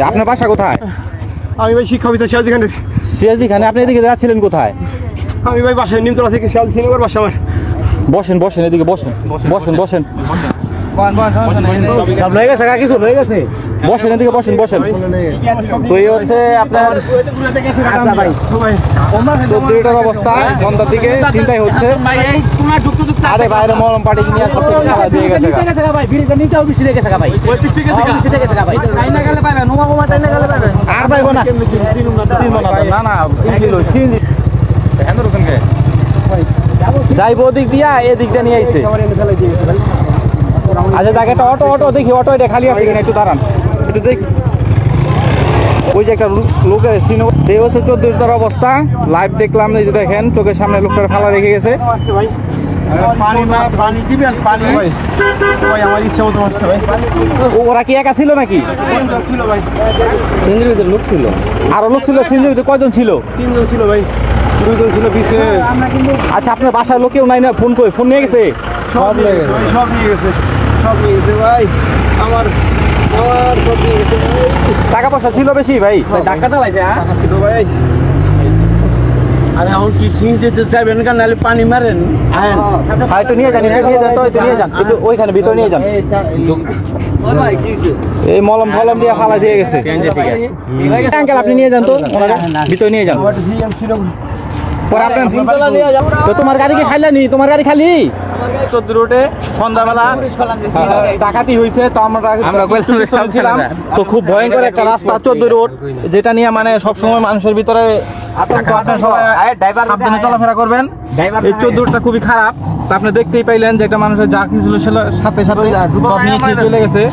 আপনার বাসা কোথায়? আমি ভাই শিক্ষাবিদ সিরাজদি খানে। আপনি এদিকে যাচ্ছিলেন কোথায়? আমি ভাই বাসায় নিমতলা থেকে শিয়ালদিনগর বাসা আমার। বসেন বসেন, এদিকে বসেন বসেন বসেন বসেন, এদিকে বসেন বসেন। তো এই হচ্ছে আপনার চৌধুরীটার অবস্থা। সন্ধ্যার দিকে চিন্তাই হচ্ছে, আরে বাইরে মলম পাটি নিয়ে সব খেলা দিয়ে গেছে। আর পাইবো না, না না যাইবো ওদিক দিয়া, এদিক দিয়ে নিয়ে আইছে। আচ্ছা তাকে একটা অটো অটো দেখি, অটো এটা খালি আছে কিনা একটু দাঁড়ান, একটু দেখি। ওই যে একটা লোকের সিনো এই হচ্ছে চৌধুরীটার অবস্থা। লাইভ দেখলাম, এই যে দেখেন চোখের সামনে লোকটার ফালা রেখে গেছে। ওরা কি একা ছিল নাকি? লোক ছিল, আরো লোক ছিল। সিঞ্জুরিতে কয়জন ছিল? 3 জন ছিল ভাই, 2 জন ছিল পিছনে। আচ্ছা আপনার বাসার লোক কেউ নাই না? ফোন করে ফোন নিয়ে গেছে? সব নিয়ে গেছে, সব নিয়ে গেছে, সব নিয়ে গেছে ভাই। আমার সব নিয়ে গেছে। টাকা পয়সা ছিল বেশি ভাই? টাকা ছিল ভাই। আরে এখন কি চিনতে চাইবেন কেন? নাহলে পানি মারেন। একটু নিয়ে যান, নিয়ে যান তো, একটু নিয়ে যান, একটু ওইখানে ভিতরে নিয়ে যান। এই মলম ফলম দিয়ে ফালা দিয়ে গেছে। আঙ্কেল আপনি নিয়ে যান তো, ভিতরে নিয়ে যান। তো তোমার গাড়ি কি খাইলানি? তোমার গাড়ি খালি? 14 রোডে সন্ধ্যাবেলা ডাকাতি হয়েছে। তো আমরা ছিলাম, তো খুব ভয়ঙ্কর একটা রাস্তা 14 রোড, যেটা নিয়ে মানে সবসময় মানুষের ভিতরে আতঙ্ক। আপনার সবাই সাবধানে চলাফেরা করবেন। এই 14 রোডটা খুবই খারাপ। তা আপনি দেখতেই পাইলেন যে একটা মানুষের যা কিছু ছিল সাথে সাথে সব নিয়ে চলে গেছে।